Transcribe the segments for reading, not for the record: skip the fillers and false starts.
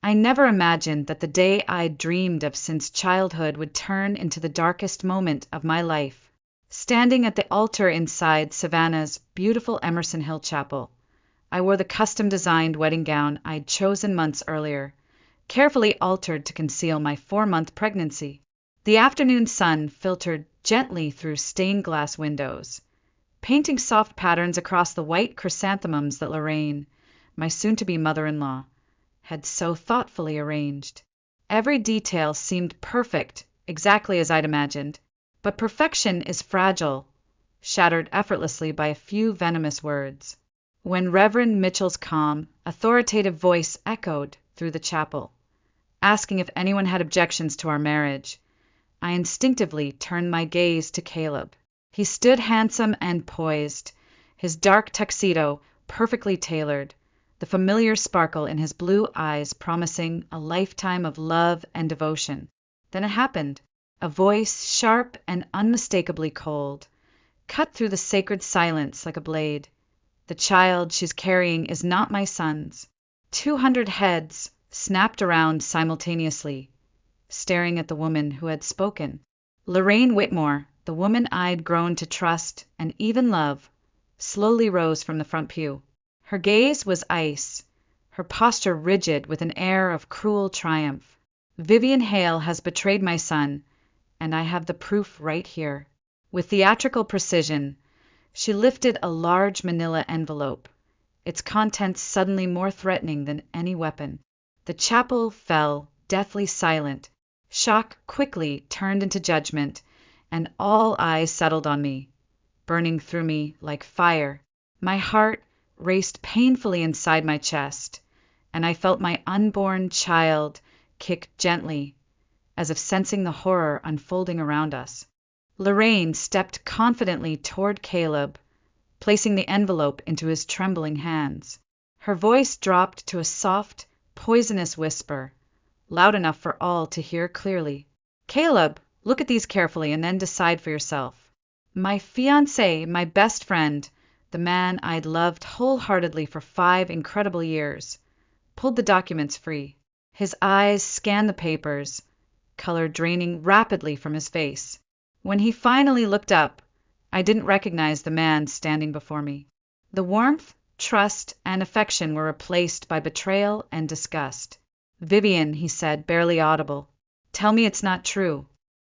I never imagined that the day I'd dreamed of since childhood would turn into the darkest moment of my life. Standing at the altar inside Savannah's beautiful Emerson Hill Chapel, I wore the custom-designed wedding gown I'd chosen months earlier, carefully altered to conceal my 4-month pregnancy. The afternoon sun filtered gently through stained glass windows, painting soft patterns across the white chrysanthemums that Lorraine, my soon-to-be mother-in-law, had so thoughtfully arranged. Every detail seemed perfect, exactly as I'd imagined, but perfection is fragile, shattered effortlessly by a few venomous words. When Reverend Mitchell's calm, authoritative voice echoed through the chapel, asking if anyone had objections to our marriage, I instinctively turned my gaze to Caleb. He stood handsome and poised, his dark tuxedo perfectly tailored, the familiar sparkle in his blue eyes promising a lifetime of love and devotion. Then it happened. A voice, sharp and unmistakably cold, cut through the sacred silence like a blade. The child she's carrying is not my son's. 200 heads snapped around simultaneously, staring at the woman who had spoken. Lorraine Whitmore, the woman I'd grown to trust and even love, slowly rose from the front pew. Her gaze was ice, her posture rigid with an air of cruel triumph. Vivian Hale has betrayed my son, and I have the proof right here. With theatrical precision, she lifted a large manila envelope, its contents suddenly more threatening than any weapon. The chapel fell, deathly silent. Shock quickly turned into judgment, and all eyes settled on me, burning through me like fire. My heart raced painfully inside my chest, and I felt my unborn child kick gently, as if sensing the horror unfolding around us. Lorraine stepped confidently toward Caleb, placing the envelope into his trembling hands. Her voice dropped to a soft, poisonous whisper, loud enough for all to hear clearly. Caleb, look at these carefully and then decide for yourself. My fiancé, my best friend, the man I'd loved wholeheartedly for 5 incredible years, pulled the documents free. His eyes scanned the papers, color draining rapidly from his face. When he finally looked up, I didn't recognize the man standing before me. The warmth, trust, and affection were replaced by betrayal and disgust. Vivian, he said, barely audible, tell me it's not true.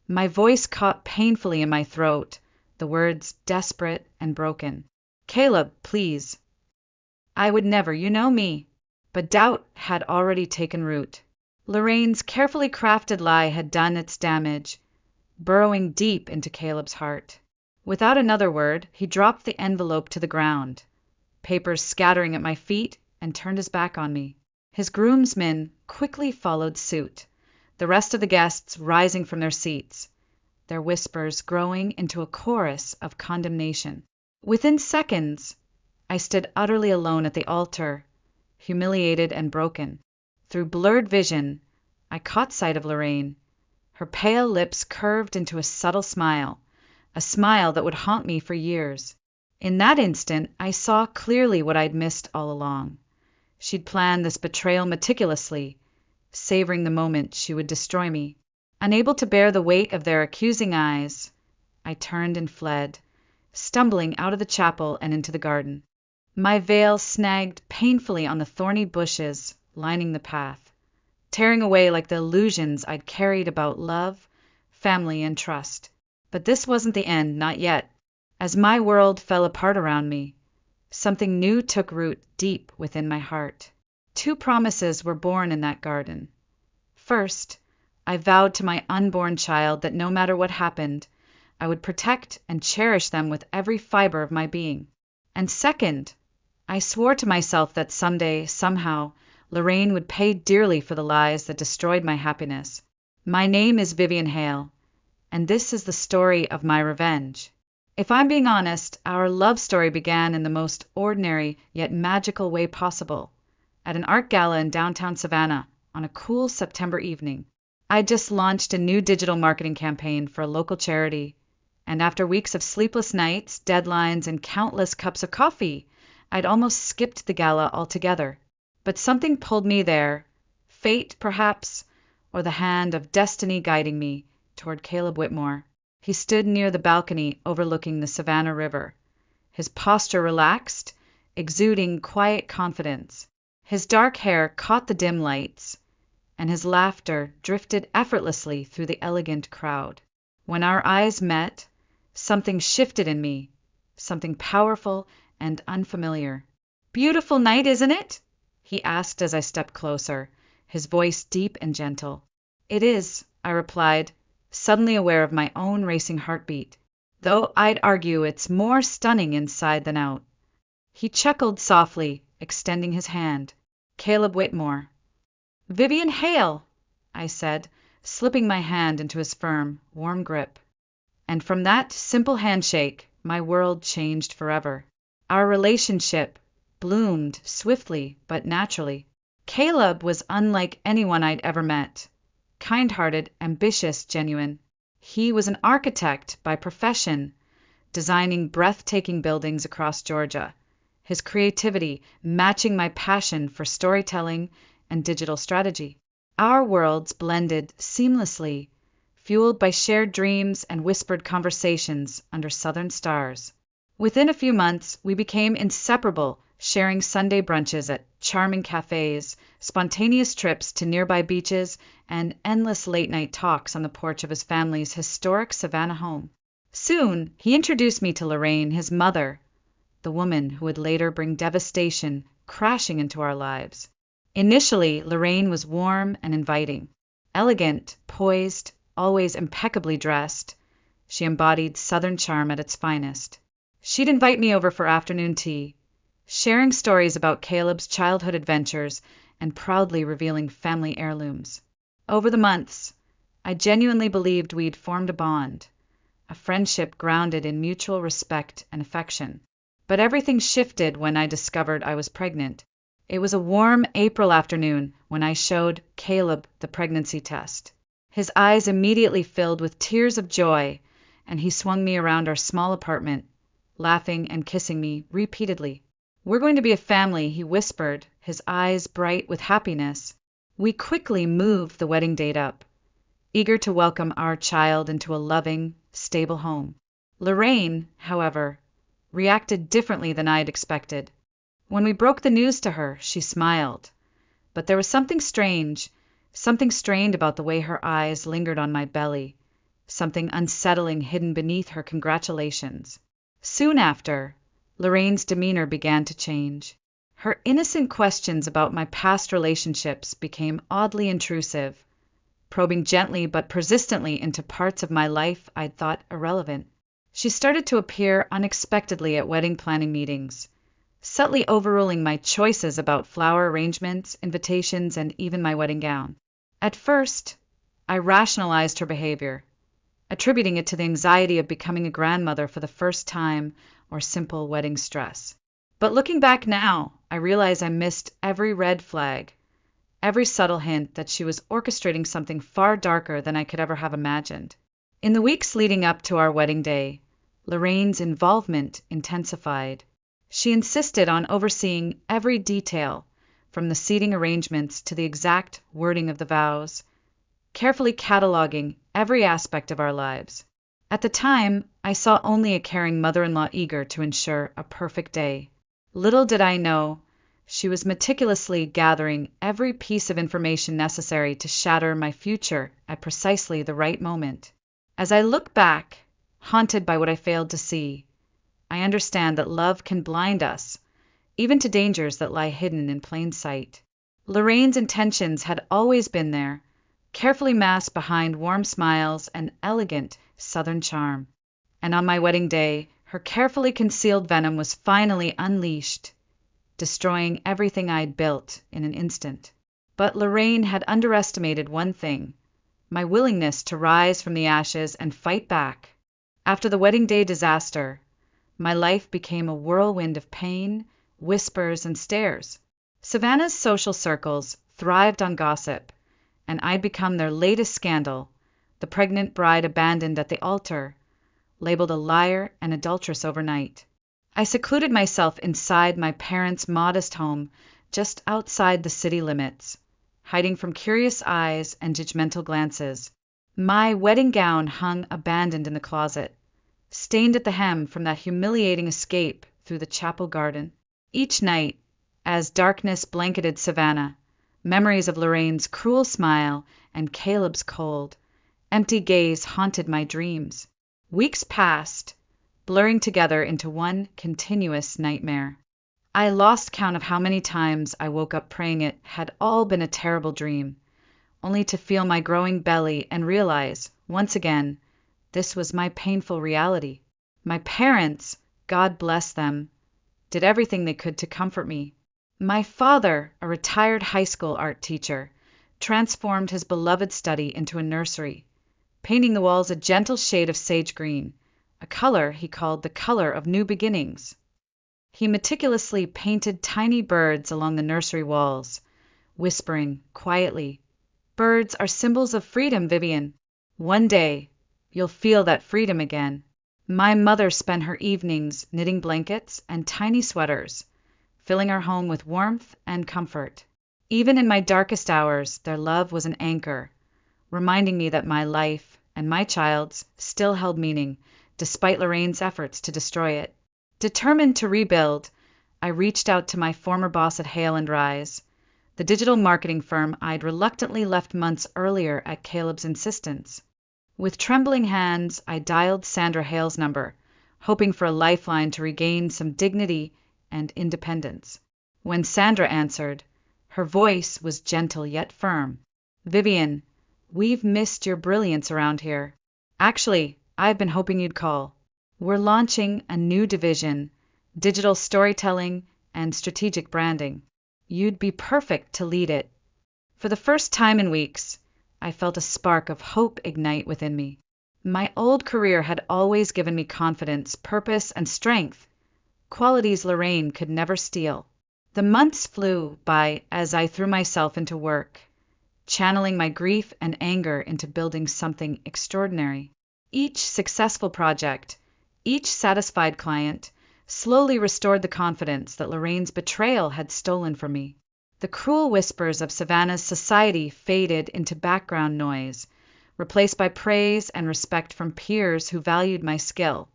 My voice caught painfully in my throat, the words desperate and broken. Caleb, please. I would never, you know me. But doubt had already taken root. Lorraine's carefully crafted lie had done its damage, burrowing deep into Caleb's heart. Without another word, he dropped the envelope to the ground, papers scattering at my feet, and turned his back on me. His groomsmen quickly followed suit, the rest of the guests rising from their seats, their whispers growing into a chorus of condemnation. Within seconds, I stood utterly alone at the altar, humiliated and broken. Through blurred vision, I caught sight of Lorraine, her pale lips curved into a subtle smile, a smile that would haunt me for years. In that instant, I saw clearly what I'd missed all along. She'd planned this betrayal meticulously, savoring the moment she would destroy me. Unable to bear the weight of their accusing eyes, I turned and fled, stumbling out of the chapel and into the garden. My veil snagged painfully on the thorny bushes lining the path, tearing away like the illusions I'd carried about love, family, and trust. But this wasn't the end, not yet. As my world fell apart around me, something new took root deep within my heart. 2 promises were born in that garden. First, I vowed to my unborn child that no matter what happened, I would protect and cherish them with every fiber of my being. And second, I swore to myself that someday, somehow, Lorraine would pay dearly for the lies that destroyed my happiness. My name is Vivian Hale, and this is the story of my revenge. If I'm being honest, our love story began in the most ordinary yet magical way possible, at an art gala in downtown Savannah on a cool September evening. I'd just launched a new digital marketing campaign for a local charity, and after weeks of sleepless nights, deadlines, and countless cups of coffee, I'd almost skipped the gala altogether. But something pulled me there, Fate, perhaps, or the hand of destiny guiding me toward Caleb Whitmore. He stood near the balcony overlooking the Savannah River, his posture relaxed, exuding quiet confidence. His dark hair caught the dim lights, and his laughter drifted effortlessly through the elegant crowd. When our eyes met, something shifted in me, something powerful and unfamiliar. "Beautiful night, isn't it?" he asked as I stepped closer, his voice deep and gentle. "It is," I replied, suddenly aware of my own racing heartbeat, "though I'd argue it's more stunning inside than out." He chuckled softly, extending his hand. "Caleb Whitmore." "Vivian Hale," I said, slipping my hand into his firm, warm grip. And from that simple handshake, my world changed forever. Our relationship bloomed swiftly but naturally. Caleb was unlike anyone I'd ever met. Kind-hearted, ambitious, genuine. He was an architect by profession, designing breathtaking buildings across Georgia, his creativity matching my passion for storytelling and digital strategy. Our worlds blended seamlessly, fueled by shared dreams and whispered conversations under southern stars. Within a few months, we became inseparable, sharing Sunday brunches at charming cafes, spontaneous trips to nearby beaches, and endless late-night talks on the porch of his family's historic Savannah home. Soon, he introduced me to Lorraine, his mother, the woman who would later bring devastation crashing into our lives. Initially, Lorraine was warm and inviting. Elegant, poised, always impeccably dressed, she embodied Southern charm at its finest. She'd invite me over for afternoon tea, sharing stories about Caleb's childhood adventures and proudly revealing family heirlooms. Over the months, I genuinely believed we'd formed a bond, a friendship grounded in mutual respect and affection. But everything shifted when I discovered I was pregnant. It was a warm April afternoon when I showed Caleb the pregnancy test. His eyes immediately filled with tears of joy, and he swung me around our small apartment, laughing and kissing me repeatedly. "We're going to be a family," he whispered, his eyes bright with happiness. We quickly moved the wedding date up, eager to welcome our child into a loving, stable home. Lorraine, however, reacted differently than I had expected. When we broke the news to her, she smiled. But there was something strained about the way her eyes lingered on my belly, something unsettling hidden beneath her congratulations. Soon after, Lorraine's demeanor began to change. Her innocent questions about my past relationships became oddly intrusive, probing gently but persistently into parts of my life I'd thought irrelevant. She started to appear unexpectedly at wedding planning meetings, subtly overruling my choices about flower arrangements, invitations, and even my wedding gown. At first, I rationalized her behavior, attributing it to the anxiety of becoming a grandmother for the first time or simple wedding stress. But looking back now, I realize I missed every red flag, every subtle hint that she was orchestrating something far darker than I could ever have imagined. In the weeks leading up to our wedding day, Lorraine's involvement intensified. She insisted on overseeing every detail, from the seating arrangements to the exact wording of the vows, carefully cataloging every aspect of our lives. At the time, I saw only a caring mother-in-law eager to ensure a perfect day. Little did I know, she was meticulously gathering every piece of information necessary to shatter my future at precisely the right moment. As I look back, haunted by what I failed to see, I understand that love can blind us, even to dangers that lie hidden in plain sight. Lorraine's intentions had always been there, carefully masked behind warm smiles and elegant Southern charm. And on my wedding day, her carefully concealed venom was finally unleashed, destroying everything I'd built in an instant. But Lorraine had underestimated one thing: my willingness to rise from the ashes and fight back. After the wedding day disaster, my life became a whirlwind of pain, whispers, and stares. Savannah's social circles thrived on gossip, and I'd become their latest scandal, the pregnant bride abandoned at the altar, labeled a liar and adulteress overnight. I secluded myself inside my parents' modest home just outside the city limits, hiding from curious eyes and judgmental glances. My wedding gown hung abandoned in the closet, stained at the hem from that humiliating escape through the chapel garden. Each night, as darkness blanketed Savannah, memories of Lorraine's cruel smile and Caleb's cold, empty gaze haunted my dreams. Weeks passed, blurring together into one continuous nightmare. I lost count of how many times I woke up praying it had all been a terrible dream, only to feel my growing belly and realize, once again, this was my painful reality. My parents, God bless them, did everything they could to comfort me. My father, a retired high school art teacher, transformed his beloved study into a nursery, painting the walls a gentle shade of sage green, a color he called the color of new beginnings. He meticulously painted tiny birds along the nursery walls, whispering quietly, "Birds are symbols of freedom, Vivian. One day, you'll feel that freedom again." My mother spent her evenings knitting blankets and tiny sweaters, filling our home with warmth and comfort. Even in my darkest hours, their love was an anchor, reminding me that my life and my child's still held meaning, despite Lorraine's efforts to destroy it. Determined to rebuild, I reached out to my former boss at Hale & Rise, the digital marketing firm I'd reluctantly left months earlier at Caleb's insistence. With trembling hands, I dialed Sandra Hale's number, hoping for a lifeline to regain some dignity and independence. When Sandra answered, her voice was gentle yet firm. "Vivian, we've missed your brilliance around here. Actually, I've been hoping you'd call. We're launching a new division, digital storytelling and strategic branding. You'd be perfect to lead it." For the first time in weeks, I felt a spark of hope ignite within me. My old career had always given me confidence, purpose, and strength, qualities Lorraine could never steal. The months flew by as I threw myself into work, channeling my grief and anger into building something extraordinary. Each successful project, each satisfied client, slowly restored the confidence that Lorraine's betrayal had stolen from me. The cruel whispers of Savannah's society faded into background noise, replaced by praise and respect from peers who valued my skill,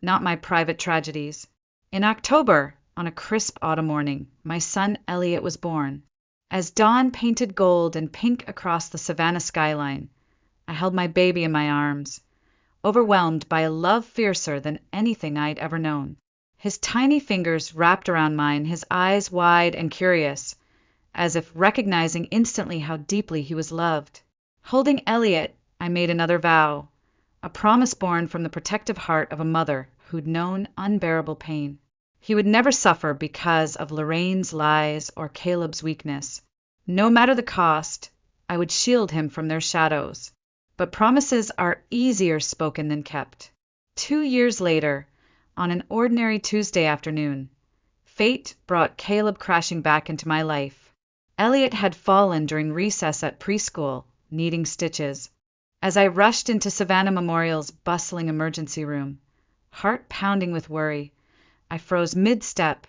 not my private tragedies. In October, on a crisp autumn morning, my son Elliot was born. As dawn painted gold and pink across the Savannah skyline, I held my baby in my arms, overwhelmed by a love fiercer than anything I'd ever known. His tiny fingers wrapped around mine, his eyes wide and curious, as if recognizing instantly how deeply he was loved. Holding Elliot, I made another vow, a promise born from the protective heart of a mother who'd known unbearable pain. He would never suffer because of Lorraine's lies or Caleb's weakness. No matter the cost, I would shield him from their shadows. But promises are easier spoken than kept. 2 years later, on an ordinary Tuesday afternoon, fate brought Caleb crashing back into my life. Elliot had fallen during recess at preschool, needing stitches. As I rushed into Savannah Memorial's bustling emergency room, heart pounding with worry, I froze mid-step,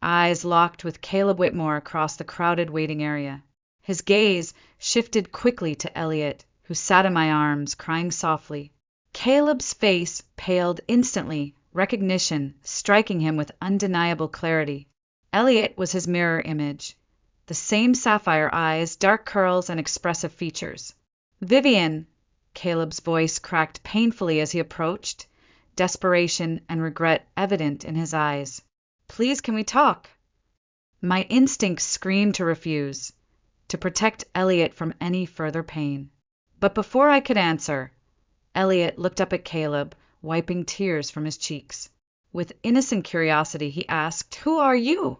eyes locked with Caleb Whitmore across the crowded waiting area. His gaze shifted quickly to Elliot, who sat in my arms, crying softly. Caleb's face paled instantly, recognition striking him with undeniable clarity. Elliot was his mirror image, the same sapphire eyes, dark curls, and expressive features. "Vivian," Caleb's voice cracked painfully as he approached, desperation and regret evident in his eyes. "Please, can we talk?" My instincts screamed to refuse, to protect Elliot from any further pain. But before I could answer, Elliot looked up at Caleb, wiping tears from his cheeks. With innocent curiosity, he asked, "Who are you?"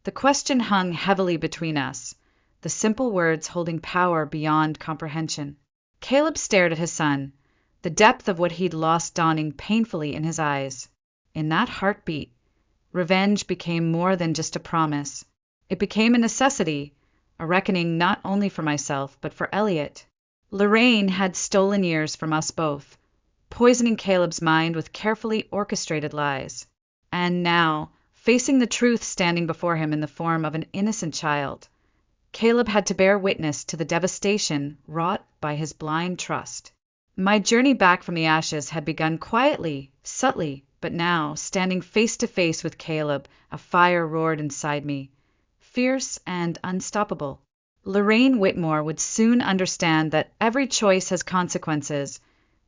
The question hung heavily between us, the simple words holding power beyond comprehension. Caleb stared at his son, the depth of what he'd lost dawning painfully in his eyes. In that heartbeat, revenge became more than just a promise. It became a necessity, a reckoning not only for myself, but for Elliot. Lorraine had stolen years from us both, poisoning Caleb's mind with carefully orchestrated lies. And now, facing the truth standing before him in the form of an innocent child, Caleb had to bear witness to the devastation wrought by his blind trust. My journey back from the ashes had begun quietly, subtly, but now, standing face to face with Caleb, a fire roared inside me, fierce and unstoppable. Lorraine Whitmore would soon understand that every choice has consequences,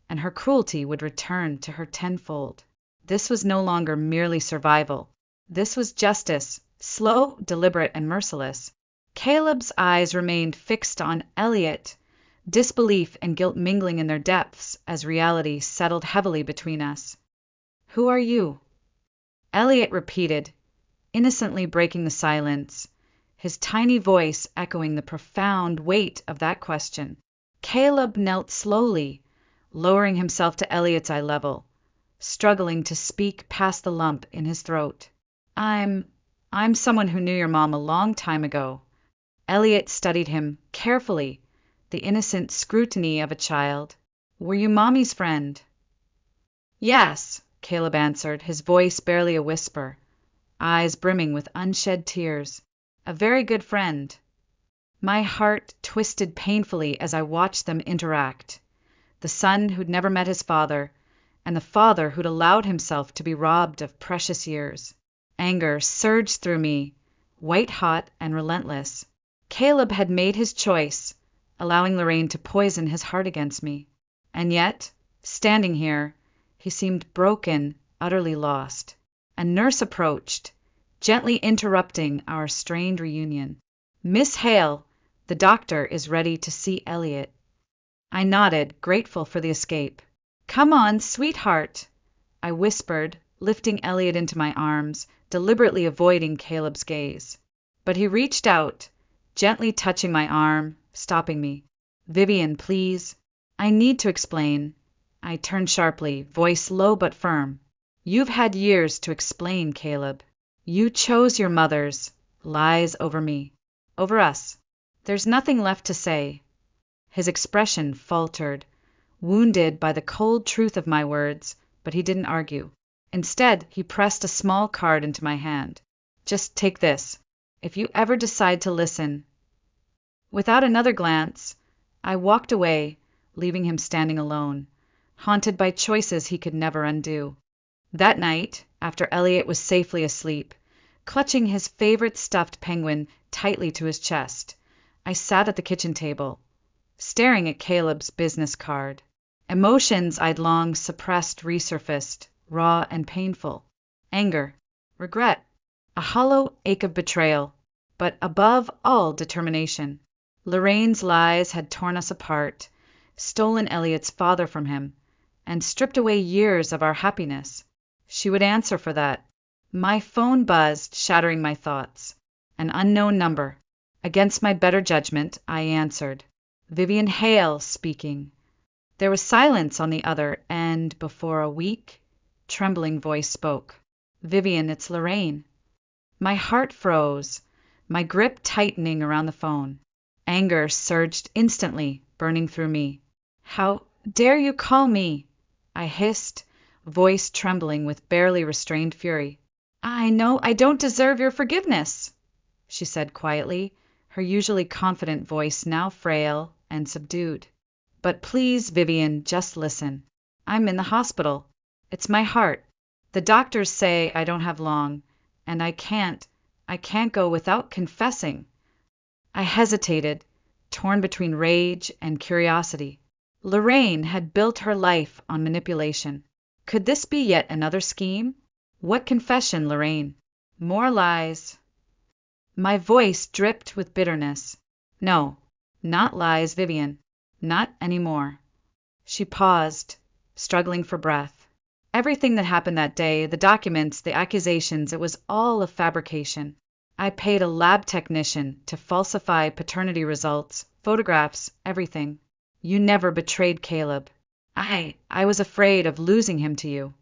and her cruelty would return to her tenfold. This was no longer merely survival. This was justice, slow, deliberate, and merciless. Caleb's eyes remained fixed on Elliot, disbelief and guilt mingling in their depths as reality settled heavily between us. "Who are you?" Elliot repeated, innocently breaking the silence, his tiny voice echoing the profound weight of that question. Caleb knelt slowly, lowering himself to Elliot's eye level, struggling to speak past the lump in his throat. I'm someone who knew your mom a long time ago." Elliot studied him carefully, the innocent scrutiny of a child. "Were you Mommy's friend?" "Yes," Caleb answered, his voice barely a whisper, eyes brimming with unshed tears. "A very good friend." My heart twisted painfully as I watched them interact. The son who'd never met his father, and the father who'd allowed himself to be robbed of precious years. Anger surged through me, white-hot and relentless. Caleb had made his choice, allowing Lorraine to poison his heart against me. And yet, standing here, he seemed broken, utterly lost. A nurse approached, gently interrupting our strained reunion. "Miss Hale, the doctor is ready to see Elliot." I nodded, grateful for the escape. "Come on, sweetheart," I whispered, lifting Elliot into my arms, deliberately avoiding Caleb's gaze. But he reached out, gently touching my arm, stopping me. "Vivian, please. I need to explain." I turned sharply, voice low but firm. "You've had years to explain, Caleb. You chose your mother's lies over me, over us. There's nothing left to say." His expression faltered, wounded by the cold truth of my words, but he didn't argue. Instead, he pressed a small card into my hand. "Just take this, if you ever decide to listen." Without another glance, I walked away, leaving him standing alone, haunted by choices he could never undo. That night, after Elliot was safely asleep, clutching his favorite stuffed penguin tightly to his chest, I sat at the kitchen table, staring at Caleb's business card. Emotions I'd long suppressed resurfaced, raw and painful. Anger, regret, a hollow ache of betrayal, but above all determination. Lorraine's lies had torn us apart, stolen Elliot's father from him, and stripped away years of our happiness. She would answer for that. My phone buzzed, shattering my thoughts. An unknown number. Against my better judgment, I answered. Vivian Hale speaking. There was silence on the other, and before a weak, trembling voice spoke. "Vivian, it's Lorraine." My heart froze, my grip tightening around the phone. Anger surged instantly, burning through me. "How dare you call me?" I hissed, voice trembling with barely restrained fury. "I know I don't deserve your forgiveness," she said quietly, her usually confident voice now frail and subdued. "But please, Vivian, just listen. I'm in the hospital. It's my heart. The doctors say I don't have long, and I can't go without confessing." I hesitated, torn between rage and curiosity. Lorraine had built her life on manipulation. Could this be yet another scheme? What confession, Lorraine? More lies. My voice dripped with bitterness. "No, not lies, Vivian. Not anymore." She paused, struggling for breath. "Everything that happened that day, the documents, the accusations, it was all a fabrication. I paid a lab technician to falsify paternity results, photographs, everything. You never betrayed Caleb. I was afraid of losing him to you."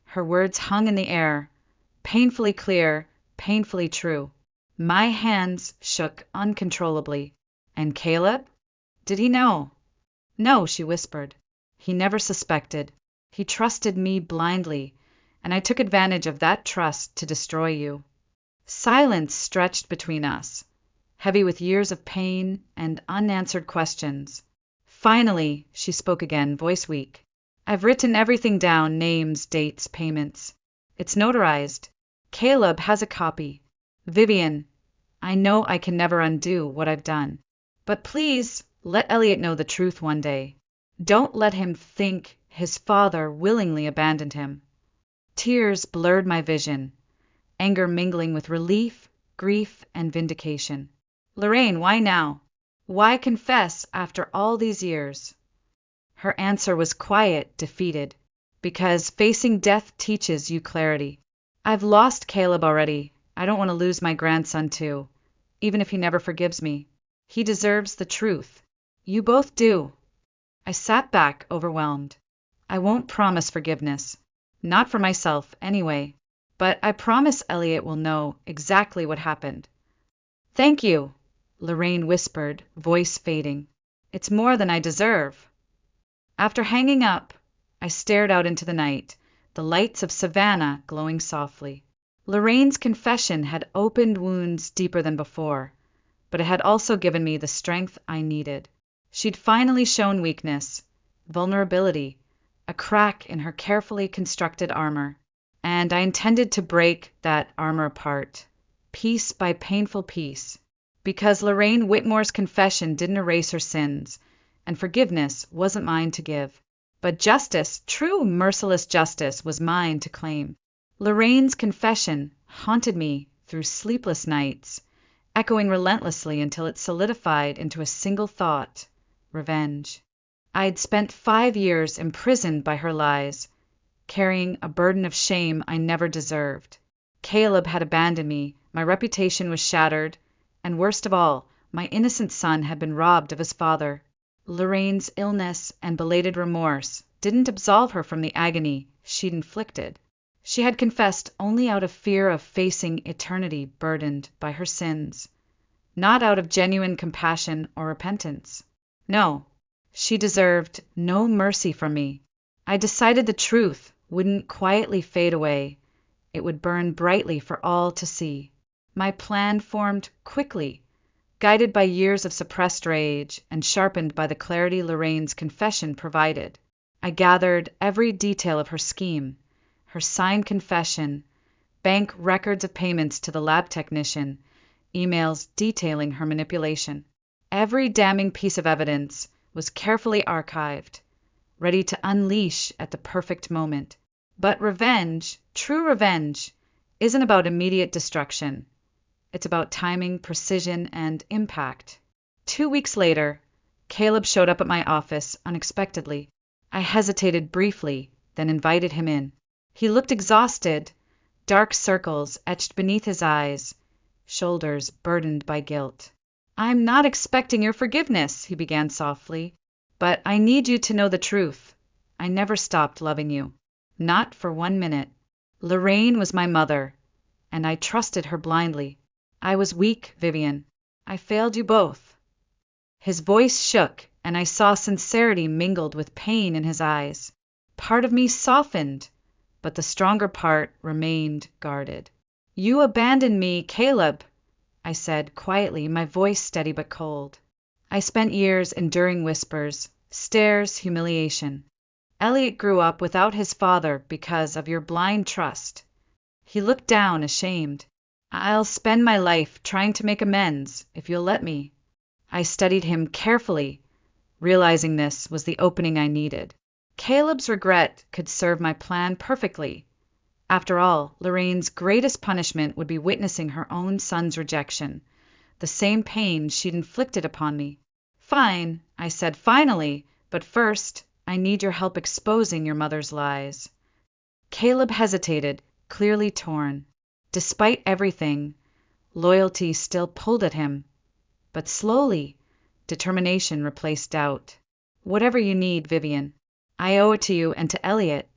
Her words hung in the air, painfully clear, painfully true. My hands shook uncontrollably. "And Caleb? Did he know?" "No," she whispered. "He never suspected. He trusted me blindly, and I took advantage of that trust to destroy you." Silence stretched between us, heavy with years of pain and unanswered questions. Finally, she spoke again, voice weak. I've written everything down, names, dates, payments. It's notarized. Caleb has a copy. Vivian, I know I can never undo what I've done. But please, let Elliot know the truth one day. Don't let him think his father willingly abandoned him. Tears blurred my vision, anger mingling with relief, grief, and vindication. Lorraine, why now? Why confess after all these years? Her answer was quiet, defeated. Because facing death teaches you clarity. I've lost Caleb already. I don't want to lose my grandson too, even if he never forgives me. He deserves the truth. You both do. I sat back, overwhelmed. I won't promise forgiveness. Not for myself, anyway. But I promise Elliot will know exactly what happened. Thank you, Lorraine whispered, voice fading. It's more than I deserve. After hanging up, I stared out into the night, the lights of Savannah glowing softly. Lorraine's confession had opened wounds deeper than before, but it had also given me the strength I needed. She'd finally shown weakness, vulnerability, a crack in her carefully constructed armor, and I intended to break that armor apart, piece by painful piece, because Lorraine Whitmore's confession didn't erase her sins, and forgiveness wasn't mine to give. But justice, true merciless justice, was mine to claim. Lorraine's confession haunted me through sleepless nights, echoing relentlessly until it solidified into a single thought: revenge. I'd spent 5 years imprisoned by her lies, carrying a burden of shame I never deserved. Caleb had abandoned me, my reputation was shattered, and worst of all, my innocent son had been robbed of his father. Lorraine's illness and belated remorse didn't absolve her from the agony she'd inflicted. She had confessed only out of fear of facing eternity burdened by her sins, not out of genuine compassion or repentance. No, she deserved no mercy from me. I decided the truth wouldn't quietly fade away. It would burn brightly for all to see. My plan formed quickly, guided by years of suppressed rage and sharpened by the clarity Lorraine's confession provided. I gathered every detail of her scheme, her signed confession, bank records of payments to the lab technician, emails detailing her manipulation. Every damning piece of evidence was carefully archived, ready to unleash at the perfect moment. But revenge, true revenge, isn't about immediate destruction. It's about timing, precision, and impact. 2 weeks later, Caleb showed up at my office unexpectedly. I hesitated briefly, then invited him in. He looked exhausted, dark circles etched beneath his eyes, shoulders burdened by guilt. I'm not expecting your forgiveness, he began softly, but I need you to know the truth. I never stopped loving you. Not for 1 minute. Lorraine was my mother, and I trusted her blindly. I was weak, Vivian. I failed you both. His voice shook, and I saw sincerity mingled with pain in his eyes. Part of me softened, but the stronger part remained guarded. You abandoned me, Caleb, I said quietly, my voice steady but cold. I spent years enduring whispers, stares, humiliation. Elliot grew up without his father because of your blind trust. He looked down, ashamed. I'll spend my life trying to make amends, if you'll let me. I studied him carefully, realizing this was the opening I needed. Caleb's regret could serve my plan perfectly. After all, Lorraine's greatest punishment would be witnessing her own son's rejection, the same pain she'd inflicted upon me. Fine, I said finally, but first, I need your help exposing your mother's lies. Caleb hesitated, clearly torn. Despite everything, loyalty still pulled at him. But slowly, determination replaced doubt. Whatever you need, Vivian. I owe it to you and to Elliot.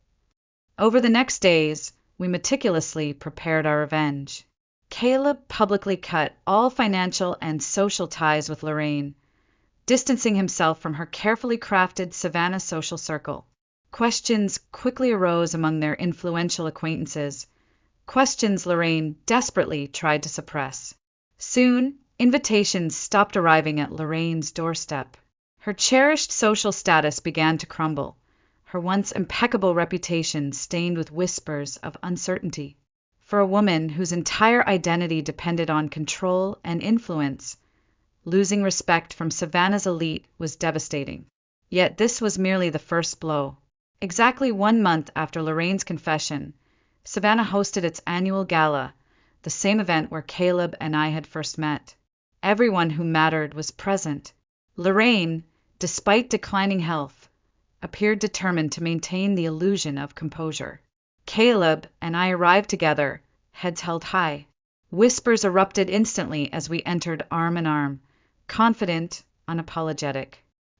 Over the next days, we meticulously prepared our revenge. Caleb publicly cut all financial and social ties with Lorraine, distancing himself from her carefully crafted Savannah social circle. Questions quickly arose among their influential acquaintances, questions Lorraine desperately tried to suppress. Soon, Invitations stopped arriving at Lorraine's doorstep. Her cherished social status began to crumble, her once impeccable reputation stained with whispers of uncertainty. For a woman whose entire identity depended on control and influence, losing respect from Savannah's elite was devastating. Yet this was merely the first blow. Exactly 1 month after Lorraine's confession, Savannah hosted its annual gala, the same event where Caleb and I had first met. Everyone who mattered was present. Lorraine, despite declining health, appeared determined to maintain the illusion of composure. Caleb and I arrived together, heads held high. Whispers erupted instantly as we entered arm in arm, confident, unapologetic.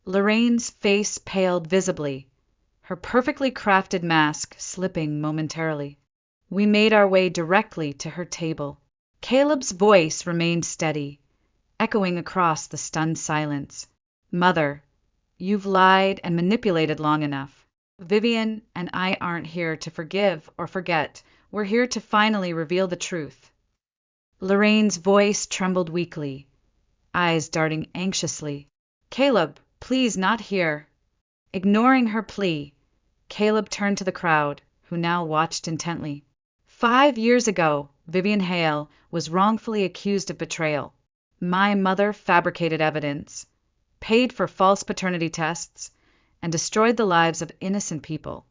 Lorraine's face paled visibly, her perfectly crafted mask slipping momentarily. We made our way directly to her table. Caleb's voice remained steady, echoing across the stunned silence. "Mother, you've lied and manipulated long enough. Vivian and I aren't here to forgive or forget. We're here to finally reveal the truth." Lorraine's voice trembled weakly, eyes darting anxiously. "Caleb, please, not here." Ignoring her plea, Caleb turned to the crowd, who now watched intently. 5 years ago, Vivian Hale was wrongfully accused of betrayal. My mother fabricated evidence, paid for false paternity tests, and destroyed the lives of innocent people,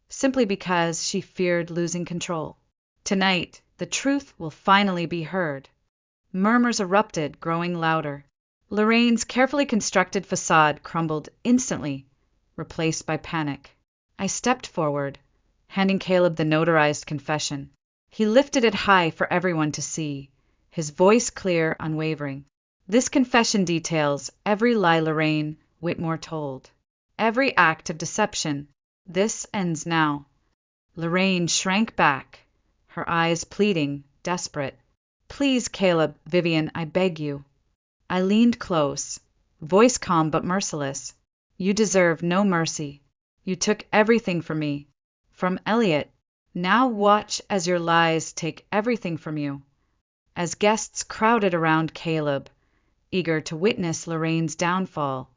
simply because she feared losing control. Tonight, the truth will finally be heard. Murmurs erupted, growing louder. Lorraine's carefully constructed facade crumbled instantly, replaced by panic. I stepped forward, handing Caleb the notarized confession. He lifted it high for everyone to see, his voice clear, unwavering. "This confession details every lie Lorraine Whitmore told, every act of deception. This ends now." Lorraine shrank back, her eyes pleading, desperate. "Please, Caleb, Vivian, I beg you." I leaned close, voice calm but merciless. "You deserve no mercy. You took everything from me, from Elliot. Now watch as your lies take everything from you." As guests crowded around Caleb, eager to witness Lorraine's downfall,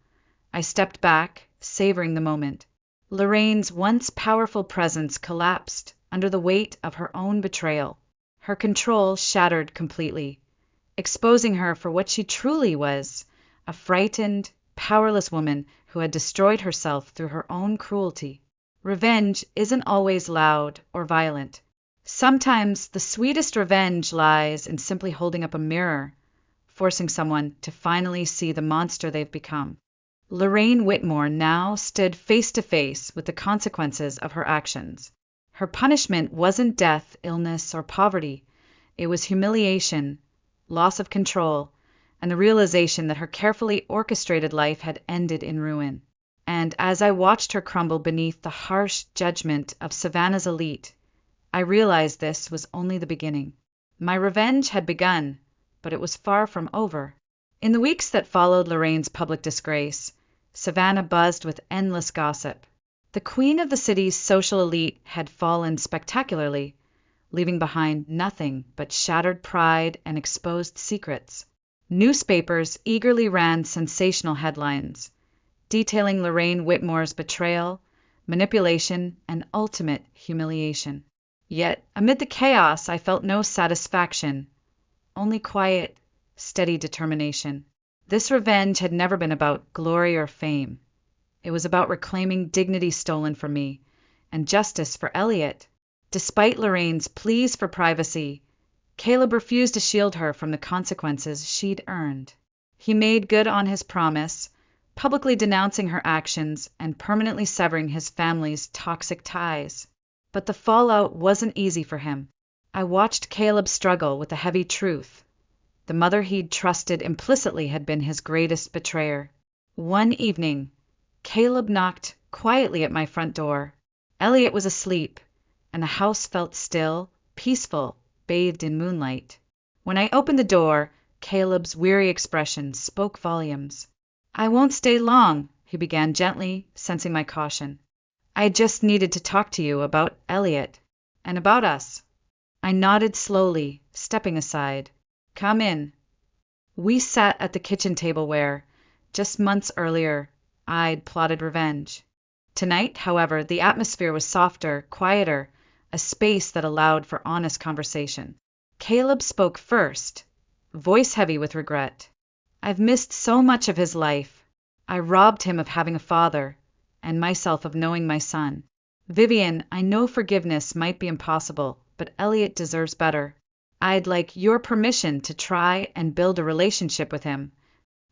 I stepped back, savoring the moment. Lorraine's once powerful presence collapsed under the weight of her own betrayal. Her control shattered completely, exposing her for what she truly was, a frightened, powerless woman who had destroyed herself through her own cruelty. Revenge isn't always loud or violent. Sometimes the sweetest revenge lies in simply holding up a mirror, forcing someone to finally see the monster they've become. Lorraine Whitmore now stood face to face with the consequences of her actions. Her punishment wasn't death, illness, or poverty. It was humiliation, loss of control, and the realization that her carefully orchestrated life had ended in ruin. And as I watched her crumble beneath the harsh judgment of Savannah's elite, I realized this was only the beginning. My revenge had begun, but it was far from over. In the weeks that followed Lorraine's public disgrace, Savannah buzzed with endless gossip. The queen of the city's social elite had fallen spectacularly, leaving behind nothing but shattered pride and exposed secrets. Newspapers eagerly ran sensational headlines, detailing Lorraine Whitmore's betrayal, manipulation, and ultimate humiliation. Yet, amid the chaos, I felt no satisfaction, only quiet, steady determination. This revenge had never been about glory or fame. It was about reclaiming dignity stolen from me and justice for Elliot. Despite Lorraine's pleas for privacy, Caleb refused to shield her from the consequences she'd earned. He made good on his promise, publicly denouncing her actions and permanently severing his family's toxic ties. But the fallout wasn't easy for him. I watched Caleb struggle with the heavy truth. The mother he'd trusted implicitly had been his greatest betrayer. One evening, Caleb knocked quietly at my front door. Elliot was asleep, and the house felt still, peaceful, bathed in moonlight. When I opened the door, Caleb's weary expression spoke volumes. "I won't stay long," he began gently, sensing my caution. "I just needed to talk to you about Elliot, and about us." I nodded slowly, stepping aside. "Come in." We sat at the kitchen table where, just months earlier, I'd plotted revenge. Tonight, however, the atmosphere was softer, quieter, a space that allowed for honest conversation. Caleb spoke first, voice heavy with regret. I've missed so much of his life. I robbed him of having a father, and myself of knowing my son. Vivian, I know forgiveness might be impossible, but Elliot deserves better. I'd like your permission to try and build a relationship with him.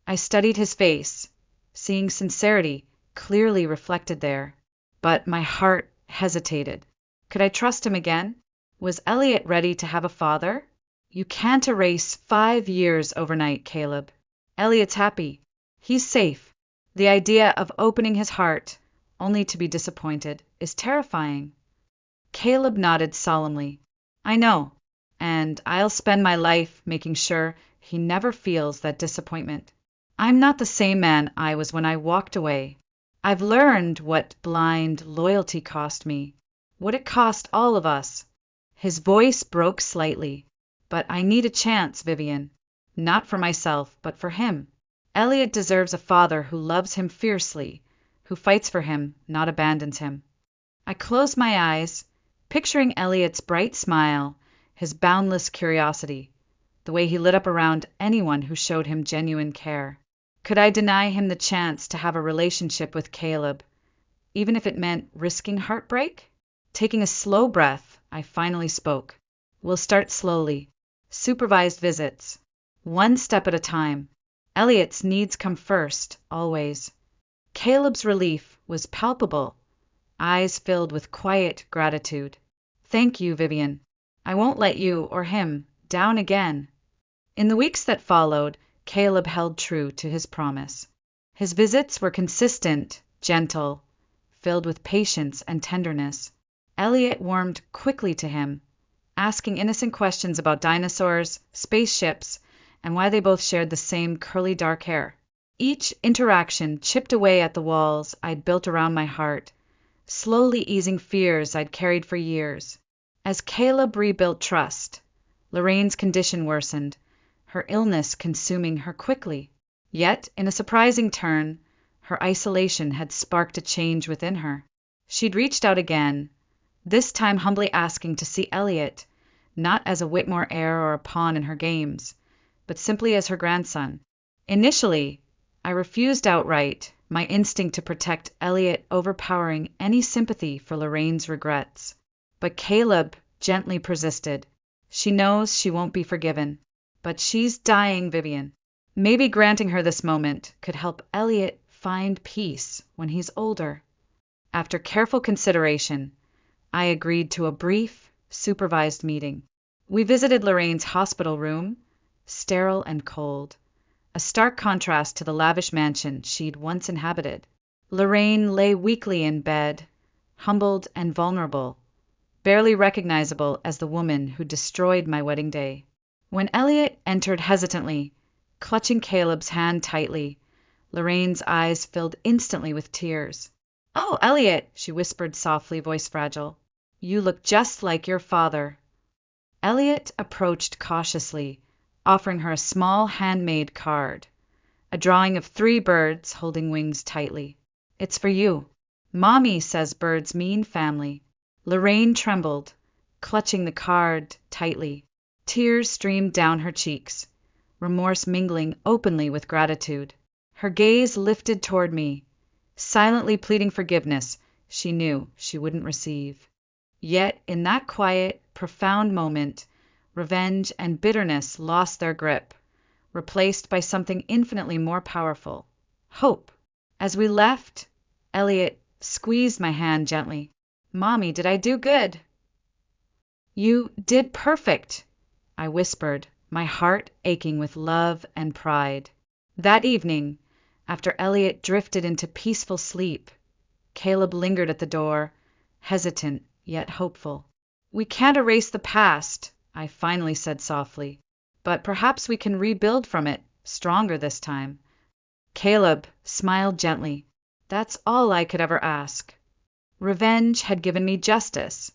I studied his face, seeing sincerity clearly reflected there, but my heart hesitated. Could I trust him again? Was Elliot ready to have a father? You can't erase 5 years overnight, Caleb. Elliot's happy. He's safe. The idea of opening his heart, only to be disappointed, is terrifying. Caleb nodded solemnly. I know, and I'll spend my life making sure he never feels that disappointment. I'm not the same man I was when I walked away. I've learned what blind loyalty cost me, what it cost all of us. His voice broke slightly. But I need a chance, Vivian. Not for myself, but for him. Elliot deserves a father who loves him fiercely, who fights for him, not abandons him. I closed my eyes, picturing Elliot's bright smile, his boundless curiosity, the way he lit up around anyone who showed him genuine care. Could I deny him the chance to have a relationship with Caleb, even if it meant risking heartbreak? Taking a slow breath, I finally spoke. We'll start slowly. Supervised visits. One step at a time. Elliot's needs come first, always. Caleb's relief was palpable, eyes filled with quiet gratitude. Thank you, Vivian. I won't let you or him down again. In the weeks that followed, Caleb held true to his promise. His visits were consistent, gentle, filled with patience and tenderness. Elliot warmed quickly to him, asking innocent questions about dinosaurs, spaceships, and why they both shared the same curly dark hair. Each interaction chipped away at the walls I'd built around my heart, slowly easing fears I'd carried for years. As Caleb rebuilt trust, Lorraine's condition worsened, her illness consuming her quickly. Yet, in a surprising turn, her isolation had sparked a change within her. She'd reached out again, this time humbly asking to see Elliot, not as a Whitmore heir or a pawn in her games, but simply as her grandson. Initially, I refused outright, my instinct to protect Elliot overpowering any sympathy for Lorraine's regrets. But Caleb gently persisted. She knows she won't be forgiven, but she's dying, Vivian. Maybe granting her this moment could help Elliot find peace when he's older. After careful consideration, I agreed to a brief, supervised meeting. We visited Lorraine's hospital room, sterile and cold, a stark contrast to the lavish mansion she'd once inhabited. Lorraine lay weakly in bed, humbled and vulnerable, barely recognizable as the woman who destroyed my wedding day. When Elliot entered hesitantly, clutching Caleb's hand tightly, Lorraine's eyes filled instantly with tears. "Oh, Elliot," she whispered softly, voice fragile. "You look just like your father." Elliot approached cautiously, offering her a small handmade card, a drawing of 3 birds holding wings tightly. "It's for you. Mommy says birds mean family." Lorraine trembled, clutching the card tightly. Tears streamed down her cheeks, remorse mingling openly with gratitude. Her gaze lifted toward me, silently pleading forgiveness she knew she wouldn't receive. Yet in that quiet, profound moment, revenge and bitterness lost their grip, replaced by something infinitely more powerful: hope. As we left, Elliot squeezed my hand gently. "Mommy, did I do good?" "You did perfect," I whispered, my heart aching with love and pride. That evening, after Elliot drifted into peaceful sleep, Caleb lingered at the door, hesitant yet hopeful. "We can't erase the past," I finally said softly, "but perhaps we can rebuild from it, stronger this time." Caleb smiled gently. That's all I could ever ask. Revenge had given me justice,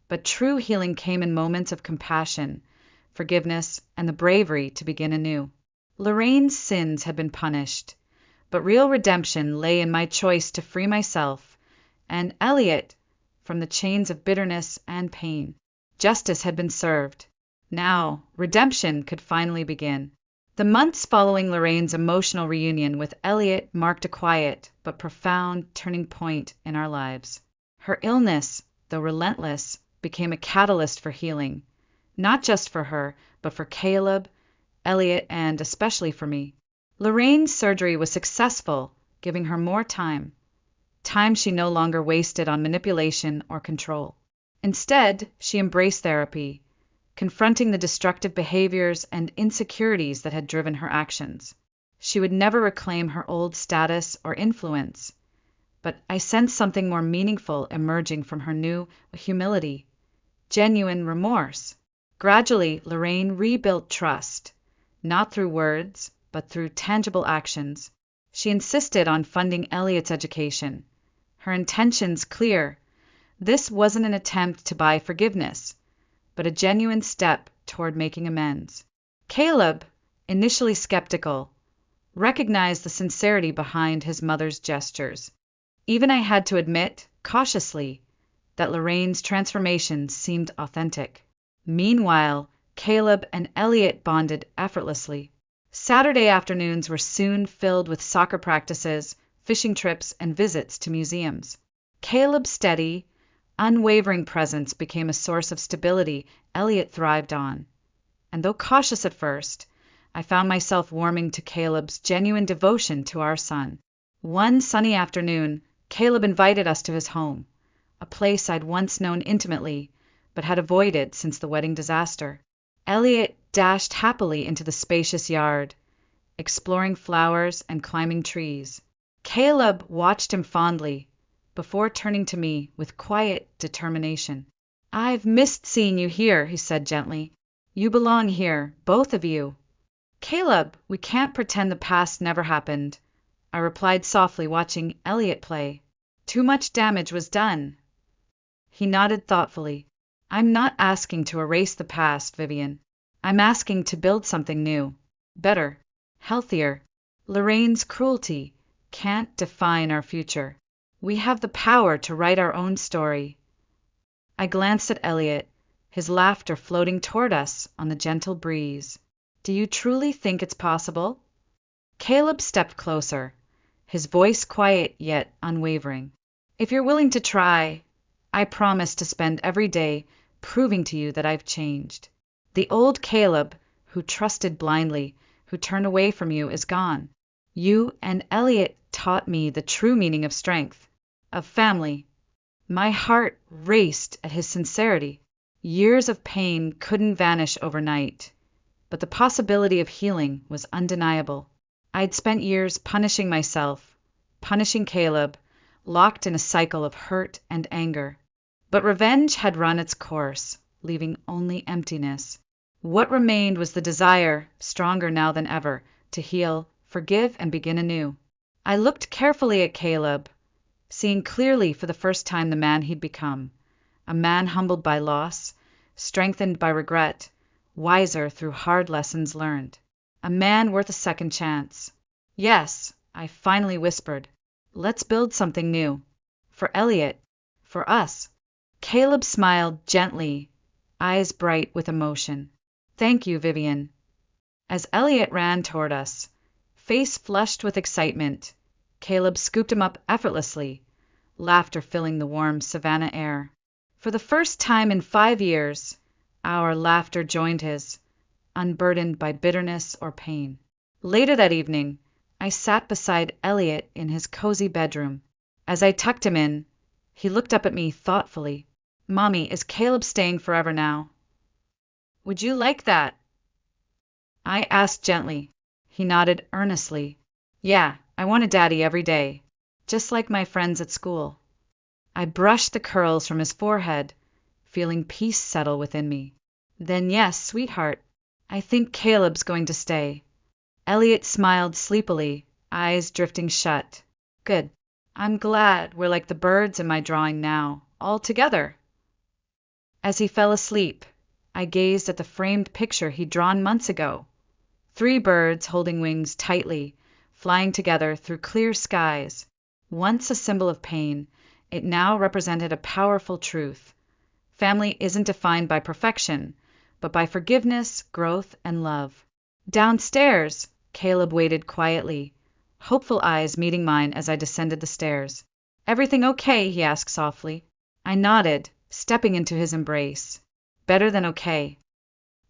but true healing came in moments of compassion, forgiveness, and the bravery to begin anew. Lorraine's sins had been punished, but real redemption lay in my choice to free myself and Elliot from the chains of bitterness and pain. Justice had been served. Now, redemption could finally begin. The months following Lorraine's emotional reunion with Elliot marked a quiet but profound turning point in our lives. Her illness, though relentless, became a catalyst for healing, not just for her, but for Caleb, Elliot, and especially for me. Lorraine's surgery was successful, giving her more time she no longer wasted on manipulation or control. Instead, she embraced therapy, confronting the destructive behaviors and insecurities that had driven her actions. She would never reclaim her old status or influence, but I sensed something more meaningful emerging from her new humility, genuine remorse. Gradually, Lorraine rebuilt trust, not through words, but through tangible actions. She insisted on funding Elliot's education, her intentions clear. This wasn't an attempt to buy forgiveness, but a genuine step toward making amends. Caleb, initially skeptical, recognized the sincerity behind his mother's gestures. Even I had to admit, cautiously, that Lorraine's transformation seemed authentic. Meanwhile, Caleb and Elliot bonded effortlessly. Saturday afternoons were soon filled with soccer practices, fishing trips, and visits to museums. Caleb's steady, unwavering presence became a source of stability Elliot thrived on. And though cautious at first, I found myself warming to Caleb's genuine devotion to our son. One sunny afternoon, Caleb invited us to his home, a place I'd once known intimately, but had avoided since the wedding disaster. Elliot dashed happily into the spacious yard, exploring flowers and climbing trees. Caleb watched him fondly, before turning to me with quiet determination. "I've missed seeing you here," he said gently. "You belong here, both of you." "Caleb, we can't pretend the past never happened," I replied softly, watching Elliot play. "Too much damage was done." He nodded thoughtfully. "I'm not asking to erase the past, Vivian. I'm asking to build something new, better, healthier. Lorraine's cruelty can't define our future. We have the power to write our own story." I glanced at Elliot, his laughter floating toward us on the gentle breeze. "Do you truly think it's possible?" Caleb stepped closer, his voice quiet yet unwavering. "If you're willing to try, I promise to spend every day proving to you that I've changed. The old Caleb, who trusted blindly, who turned away from you, is gone. You and Elliot taught me the true meaning of strength, of family." My heart raced at his sincerity. Years of pain couldn't vanish overnight, but the possibility of healing was undeniable. I'd spent years punishing myself, punishing Caleb, locked in a cycle of hurt and anger. But revenge had run its course, leaving only emptiness. What remained was the desire, stronger now than ever, to heal, forgive, and begin anew. I looked carefully at Caleb, seeing clearly for the first time the man he'd become, a man humbled by loss, strengthened by regret, wiser through hard lessons learned. A man worth a second chance. "Yes," I finally whispered. "Let's build something new. For Elliot. For us." Caleb smiled gently, eyes bright with emotion. "Thank you, Vivian." As Elliot ran toward us, face flushed with excitement, Caleb scooped him up effortlessly, laughter filling the warm savanna air. For the first time in 5 years, our laughter joined his, unburdened by bitterness or pain. Later that evening, I sat beside Elliot in his cozy bedroom. As I tucked him in, he looked up at me thoughtfully. "Mommy, is Caleb staying forever now?" "Would you like that?" I asked gently. He nodded earnestly. "Yeah, I want a daddy every day, just like my friends at school." I brushed the curls from his forehead, feeling peace settle within me. "Then yes, sweetheart, I think Caleb's going to stay." Elliot smiled sleepily, eyes drifting shut. "Good. I'm glad we're like the birds in my drawing now, all together." As he fell asleep, I gazed at the framed picture he'd drawn months ago. 3 birds holding wings tightly, flying together through clear skies. Once a symbol of pain, it now represented a powerful truth. Family isn't defined by perfection, but by forgiveness, growth, and love. Downstairs, Caleb waited quietly, hopeful eyes meeting mine as I descended the stairs. "Everything okay?" he asked softly. I nodded, stepping into his embrace. "Better than okay.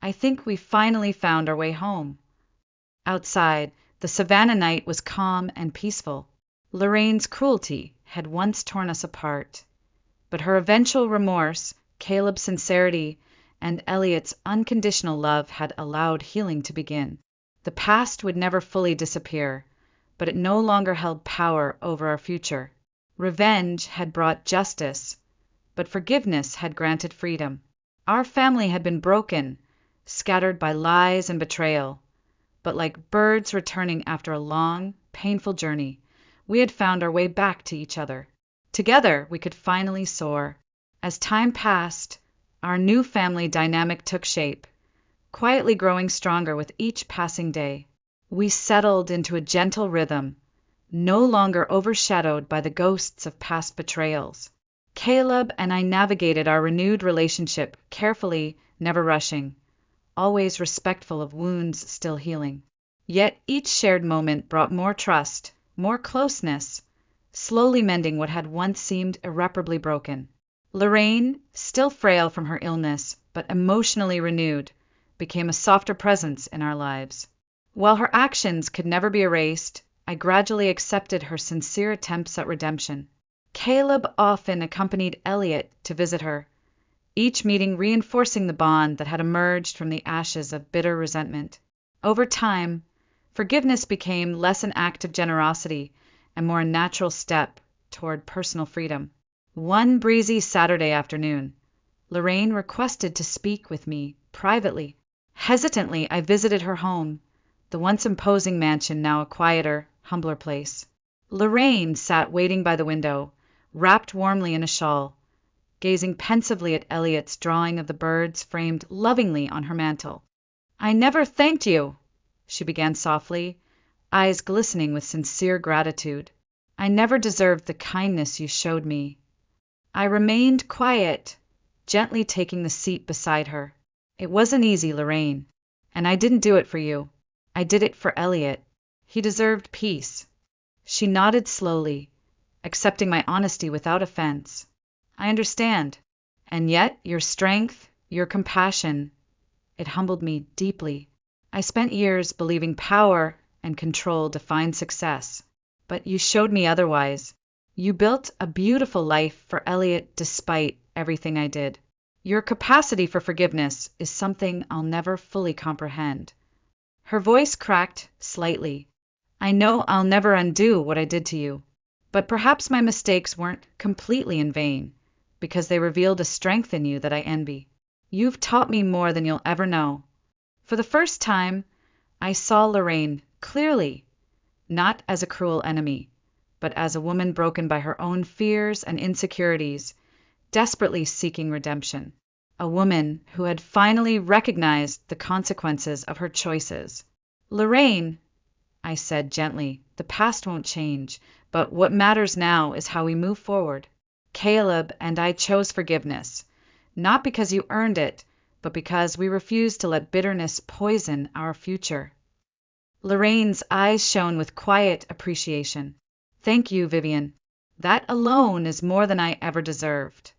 I think we finally found our way home." Outside, the savannah night was calm and peaceful. Lorraine's cruelty had once torn us apart, but her eventual remorse, Caleb's sincerity, and Elliot's unconditional love had allowed healing to begin. The past would never fully disappear, but it no longer held power over our future. Revenge had brought justice, but forgiveness had granted freedom. Our family had been broken, scattered by lies and betrayal, but like birds returning after a long, painful journey, we had found our way back to each other. Together, we could finally soar. As time passed, our new family dynamic took shape, quietly growing stronger with each passing day. We settled into a gentle rhythm, no longer overshadowed by the ghosts of past betrayals. Caleb and I navigated our renewed relationship carefully, never rushing, always respectful of wounds still healing. Yet each shared moment brought more trust, more closeness, slowly mending what had once seemed irreparably broken. Lorraine, still frail from her illness, but emotionally renewed, became a softer presence in our lives. While her actions could never be erased, I gradually accepted her sincere attempts at redemption. Caleb often accompanied Elliot to visit her, each meeting reinforcing the bond that had emerged from the ashes of bitter resentment. Over time, forgiveness became less an act of generosity and more a natural step toward personal freedom. One breezy Saturday afternoon, Lorraine requested to speak with me privately. Hesitantly, I visited her home, the once imposing mansion now a quieter, humbler place. Lorraine sat waiting by the window, wrapped warmly in a shawl, gazing pensively at Elliot's drawing of the birds framed lovingly on her mantel. "I never thanked you," she began softly, eyes glistening with sincere gratitude. "I never deserved the kindness you showed me." I remained quiet, gently taking the seat beside her. "It wasn't easy, Lorraine, and I didn't do it for you. I did it for Elliot. He deserved peace." She nodded slowly, accepting my honesty without offense. "I understand. And yet your strength, your compassion, it humbled me deeply. I spent years believing power and control defined success, but you showed me otherwise. You built a beautiful life for Elliot despite everything I did. Your capacity for forgiveness is something I'll never fully comprehend." Her voice cracked slightly. "I know I'll never undo what I did to you, but perhaps my mistakes weren't completely in vain, because they revealed a strength in you that I envy. You've taught me more than you'll ever know." For the first time, I saw Lorraine clearly, not as a cruel enemy, but as a woman broken by her own fears and insecurities, desperately seeking redemption. A woman who had finally recognized the consequences of her choices. "Lorraine," I said gently, "the past won't change, but what matters now is how we move forward. Caleb and I chose forgiveness, not because you earned it, but because we refused to let bitterness poison our future." Lorraine's eyes shone with quiet appreciation. "Thank you, Vivian. That alone is more than I ever deserved."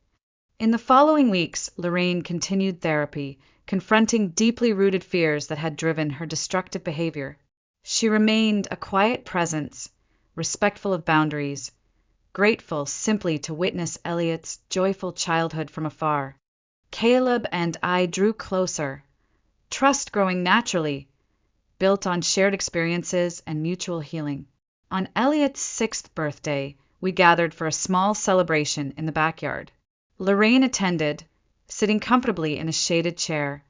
In the following weeks, Lorraine continued therapy, confronting deeply rooted fears that had driven her destructive behavior. She remained a quiet presence, respectful of boundaries, grateful simply to witness Elliot's joyful childhood from afar. Caleb and I drew closer, trust growing naturally, built on shared experiences and mutual healing. On Elliot's 6th birthday, we gathered for a small celebration in the backyard. Lorraine attended, sitting comfortably in a shaded chair,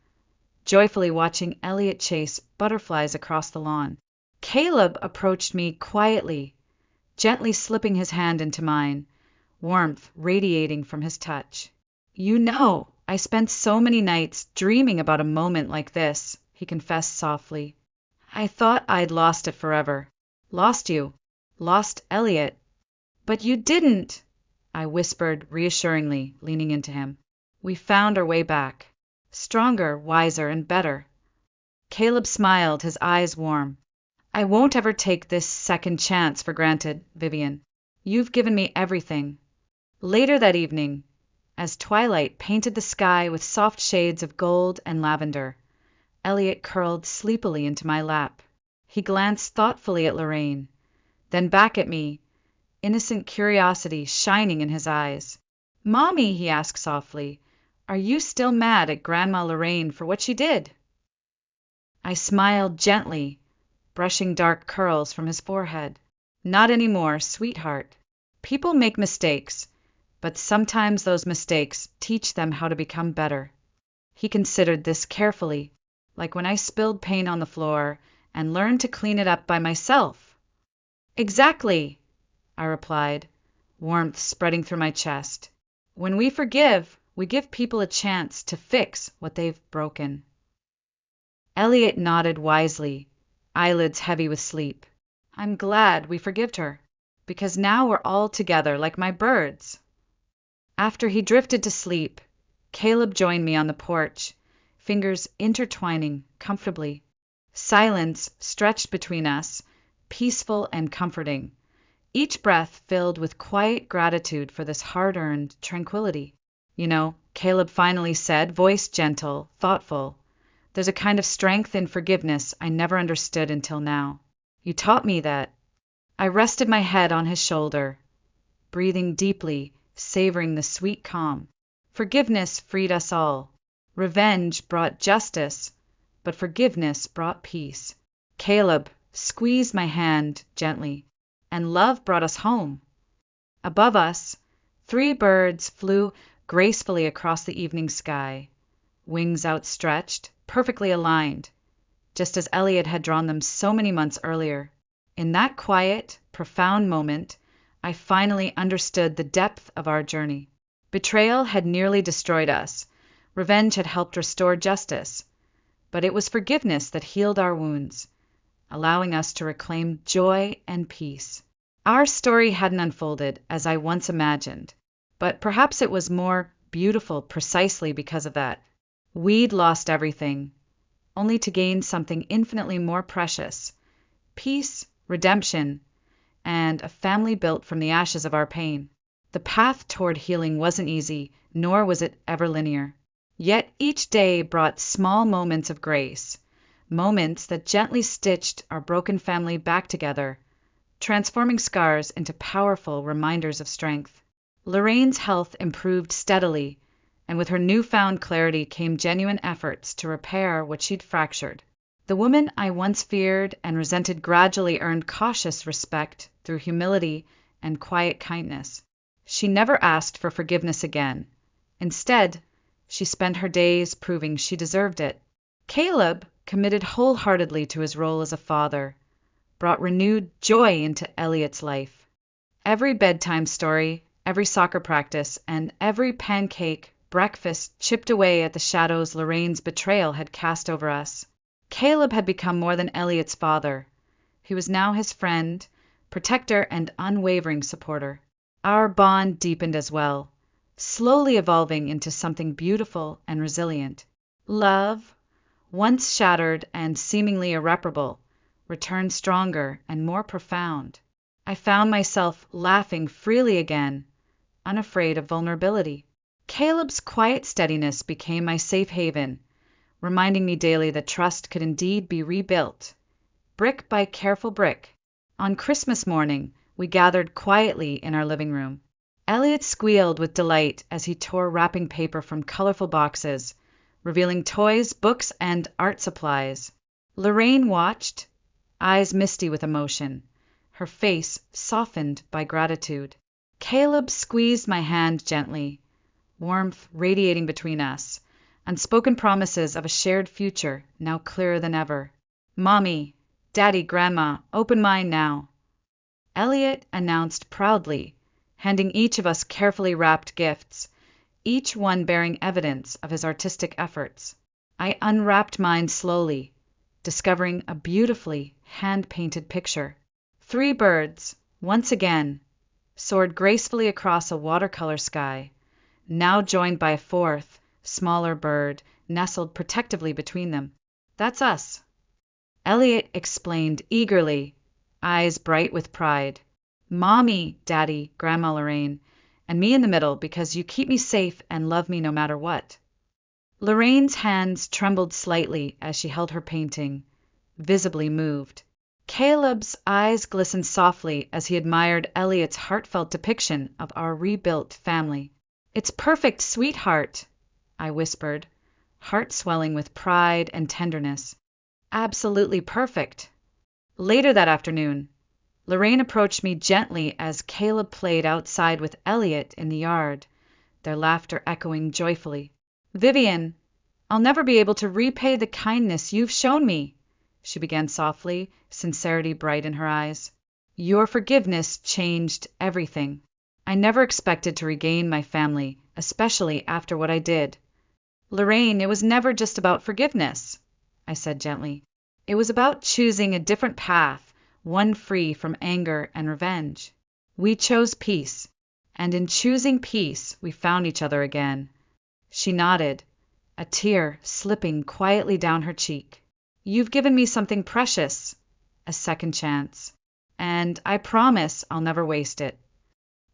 joyfully watching Elliot chase butterflies across the lawn. Caleb approached me quietly, gently slipping his hand into mine, warmth radiating from his touch. "You know, I spent so many nights dreaming about a moment like this," he confessed softly. I thought I'd lost it forever. Lost you. Lost Elliot. But you didn't, I whispered reassuringly, leaning into him. We found our way back. Stronger, wiser, and better. Caleb smiled, his eyes warm. I won't ever take this second chance for granted, Vivian. You've given me everything. Later that evening, as twilight painted the sky with soft shades of gold and lavender, Elliot curled sleepily into my lap. He glanced thoughtfully at Lorraine, then back at me, innocent curiosity shining in his eyes. "Mommy," he asked softly, "are you still mad at Grandma Lorraine for what she did?" I smiled gently, brushing dark curls from his forehead. "Not anymore, sweetheart. People make mistakes, but sometimes those mistakes teach them how to become better." He considered this carefully, like when I spilled paint on the floor and learned to clean it up by myself. "Exactly," I replied, warmth spreading through my chest. "When we forgive, we give people a chance to fix what they've broken." Elliot nodded wisely, eyelids heavy with sleep. "I'm glad we forgived her, because now we're all together like my birds." After he drifted to sleep, Caleb joined me on the porch, fingers intertwining comfortably. Silence stretched between us, peaceful and comforting, each breath filled with quiet gratitude for this hard-earned tranquility. "You know," Caleb finally said, voice gentle, thoughtful, "there's a kind of strength in forgiveness I never understood until now. You taught me that." I rested my head on his shoulder, breathing deeply, savoring the sweet calm. Forgiveness freed us all. Revenge brought justice, but forgiveness brought peace. Caleb squeezed my hand gently, and love brought us home. Above us, 3 birds flew gracefully across the evening sky, wings outstretched, perfectly aligned, just as Elliot had drawn them so many months earlier. In that quiet, profound moment, I finally understood the depth of our journey. Betrayal had nearly destroyed us. Revenge had helped restore justice. But it was forgiveness that healed our wounds, allowing us to reclaim joy and peace. Our story hadn't unfolded as I once imagined, but perhaps it was more beautiful precisely because of that. We'd lost everything, only to gain something infinitely more precious: peace, redemption, and a family built from the ashes of our pain. The path toward healing wasn't easy, nor was it ever linear. Yet each day brought small moments of grace, moments that gently stitched our broken family back together, transforming scars into powerful reminders of strength. Lorraine's health improved steadily, and with her newfound clarity came genuine efforts to repair what she'd fractured. The woman I once feared and resented gradually earned cautious respect through humility and quiet kindness. She never asked for forgiveness again. Instead, she spent her days proving she deserved it. Caleb, committed wholeheartedly to his role as a father, brought renewed joy into Elliot's life. Every bedtime story, every soccer practice, and every pancake breakfast chipped away at the shadows Lorraine's betrayal had cast over us. Caleb had become more than Elliot's father. He was now his friend, protector, and unwavering supporter. Our bond deepened as well, slowly evolving into something beautiful and resilient. Love, once shattered and seemingly irreparable, returned stronger and more profound. I found myself laughing freely again, unafraid of vulnerability. Caleb's quiet steadiness became my safe haven, reminding me daily that trust could indeed be rebuilt, brick by careful brick. On Christmas morning, we gathered quietly in our living room. Elliot squealed with delight as he tore wrapping paper from colorful boxes, revealing toys, books, and art supplies. Lorraine watched, eyes misty with emotion, her face softened by gratitude. Caleb squeezed my hand gently, warmth radiating between us, unspoken promises of a shared future now clearer than ever. "Mommy, Daddy, Grandma, open mine now," Elliot announced proudly, handing each of us carefully wrapped gifts, each one bearing evidence of his artistic efforts. I unwrapped mine slowly, discovering a beautifully hand-painted picture. 3 birds, once again, soared gracefully across a watercolor sky, now joined by a 4th, smaller bird nestled protectively between them. That's us, Elliot explained eagerly, eyes bright with pride. Mommy, Daddy, Grandma Lorraine, and me in the middle because you keep me safe and love me no matter what. Lorraine's hands trembled slightly as she held her painting, visibly moved. Caleb's eyes glistened softly as he admired Elliot's heartfelt depiction of our rebuilt family. It's perfect, sweetheart, I whispered, heart swelling with pride and tenderness. Absolutely perfect. Later that afternoon, Lorraine approached me gently as Caleb played outside with Elliot in the yard, their laughter echoing joyfully. Vivian, I'll never be able to repay the kindness you've shown me, she began softly, sincerity bright in her eyes. Your forgiveness changed everything. I never expected to regain my family, especially after what I did. Lorraine, it was never just about forgiveness, I said gently. It was about choosing a different path, one free from anger and revenge. We chose peace, and in choosing peace, we found each other again. She nodded, a tear slipping quietly down her cheek. You've given me something precious, a second chance, and I promise I'll never waste it.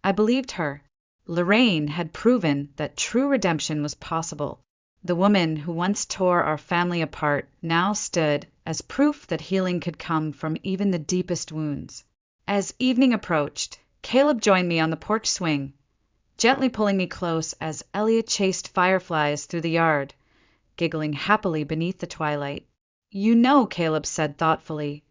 I believed her. Lorraine had proven that true redemption was possible. The woman who once tore our family apart now stood as proof that healing could come from even the deepest wounds. As evening approached, Caleb joined me on the porch swing, gently pulling me close as Elliot chased fireflies through the yard, giggling happily beneath the twilight. You know, Caleb said thoughtfully,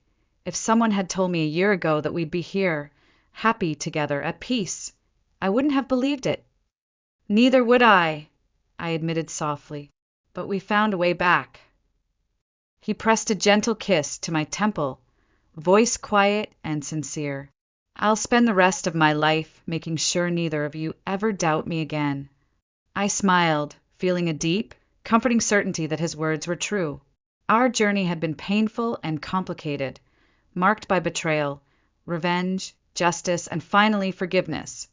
if someone had told me a year ago that we'd be here, happy together, at peace, I wouldn't have believed it. Neither would I admitted softly, but we found a way back. He pressed a gentle kiss to my temple, voice quiet and sincere. I'll spend the rest of my life making sure neither of you ever doubt me again. I smiled, feeling a deep, comforting certainty that his words were true. Our journey had been painful and complicated, marked by betrayal, revenge, justice, and finally forgiveness.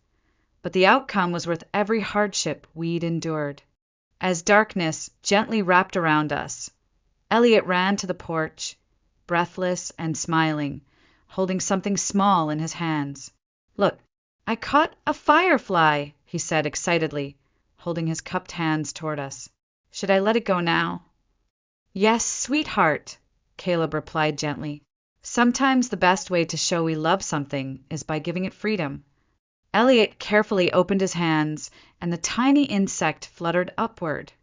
But the outcome was worth every hardship we'd endured. As darkness gently wrapped around us, Elliot ran to the porch, breathless and smiling, holding something small in his hands. Look, I caught a firefly, he said excitedly, holding his cupped hands toward us. Should I let it go now? Yes, sweetheart, Caleb replied gently. Sometimes the best way to show we love something is by giving it freedom. Elliot carefully opened his hands, and the tiny insect fluttered upward,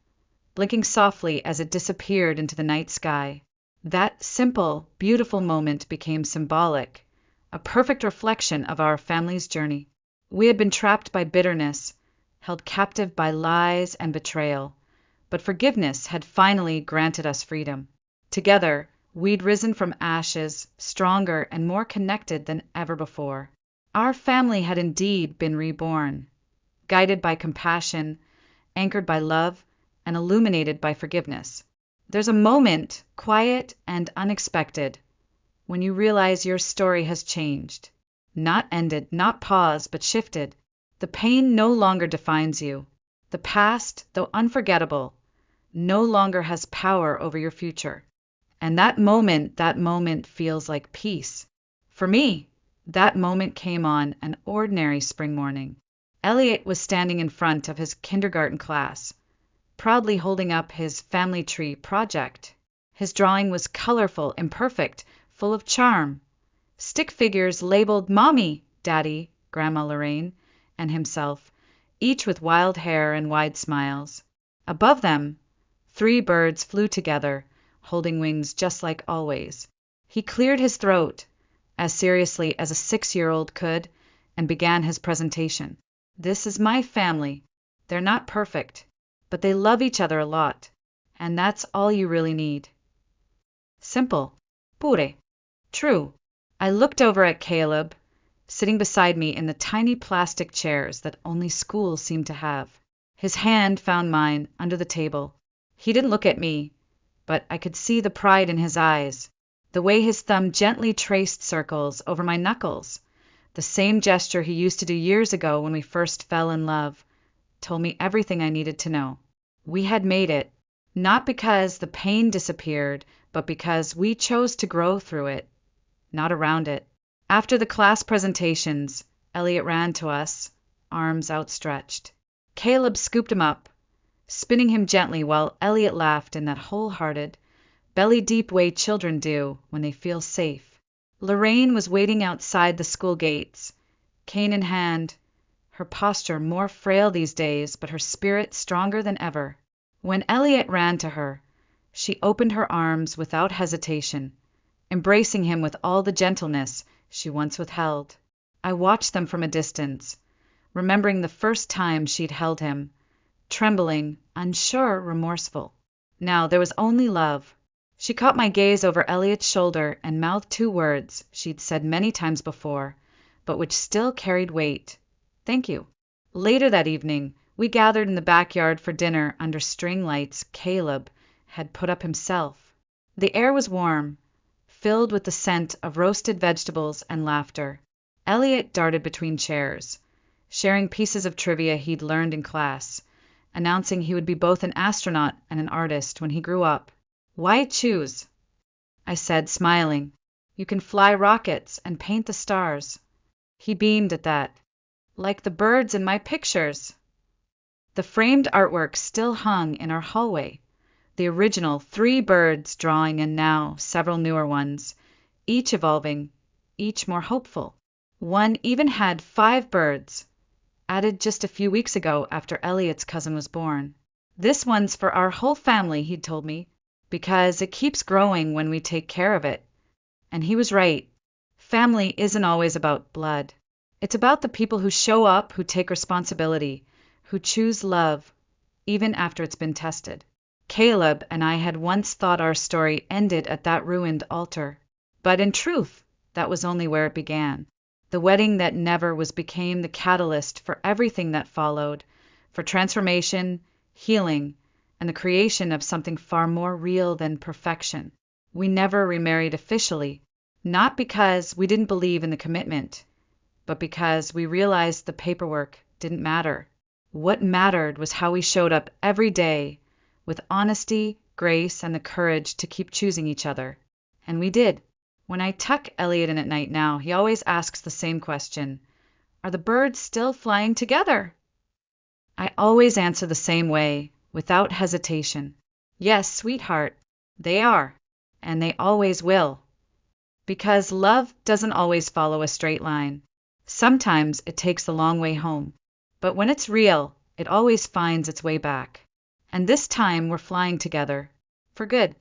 blinking softly as it disappeared into the night sky. That simple, beautiful moment became symbolic, a perfect reflection of our family's journey. We had been trapped by bitterness, held captive by lies and betrayal, but forgiveness had finally granted us freedom. Together, we'd risen from ashes, stronger and more connected than ever before. Our family had indeed been reborn, guided by compassion, anchored by love, and illuminated by forgiveness. There's a moment, quiet and unexpected, when you realize your story has changed. Not ended, not paused, but shifted. The pain no longer defines you. The past, though unforgettable, no longer has power over your future. And that moment feels like peace. For me, that moment came on an ordinary spring morning. Elliot was standing in front of his kindergarten class, proudly holding up his family tree project. His drawing was colorful, imperfect, full of charm. Stick figures labeled Mommy, Daddy, Grandma Lorraine, and himself, each with wild hair and wide smiles. Above them, 3 birds flew together, holding wings just like always. He cleared his throat, as seriously as a 6-year-old could, and began his presentation. This is my family. They're not perfect, but they love each other a lot, and that's all you really need. Simple. Pure. True. I looked over at Caleb, sitting beside me in the tiny plastic chairs that only schools seem to have. His hand found mine under the table. He didn't look at me, but I could see the pride in his eyes, the way his thumb gently traced circles over my knuckles. The same gesture he used to do years ago when we first fell in love told me everything I needed to know. We had made it, not because the pain disappeared, but because we chose to grow through it, not around it. After the class presentations, Elliot ran to us, arms outstretched. Caleb scooped him up, spinning him gently while Elliot laughed in that wholehearted, belly-deep way children do when they feel safe. Lorraine was waiting outside the school gates, cane in hand, her posture more frail these days, but her spirit stronger than ever. When Elliot ran to her, she opened her arms without hesitation, embracing him with all the gentleness she once withheld. I watched them from a distance, remembering the first time she'd held him, trembling, unsure, remorseful. Now there was only love. She caught my gaze over Elliot's shoulder and mouthed two words she'd said many times before, but which still carried weight. Thank you. Later that evening, we gathered in the backyard for dinner under string lights Caleb had put up himself. The air was warm, filled with the scent of roasted vegetables and laughter. Elliot darted between chairs, sharing pieces of trivia he'd learned in class, announcing he would be both an astronaut and an artist when he grew up. Why choose? I said, smiling. You can fly rockets and paint the stars. He beamed at that. Like the birds in my pictures. The framed artwork still hung in our hallway, the original 3 birds drawing and now several newer ones, each evolving, each more hopeful. One even had 5 birds, added just a few weeks ago after Elliot's cousin was born. This one's for our whole family, he'd told me, because it keeps growing when we take care of it. And he was right. Family isn't always about blood. It's about the people who show up, who take responsibility, who choose love, even after it's been tested. Caleb and I had once thought our story ended at that ruined altar. But in truth, that was only where it began. The wedding that never was became the catalyst for everything that followed, for transformation, healing, and the creation of something far more real than perfection. We never remarried officially, not because we didn't believe in the commitment, but because we realized the paperwork didn't matter. What mattered was how we showed up every day, with honesty, grace, and the courage to keep choosing each other. And we did. When I tuck Elliot in at night now, he always asks the same question. Are the birds still flying together? I always answer the same way, without hesitation. Yes, sweetheart, they are, and they always will. Because love doesn't always follow a straight line. Sometimes it takes the long way home. But when it's real, it always finds its way back. And this time we're flying together. For good.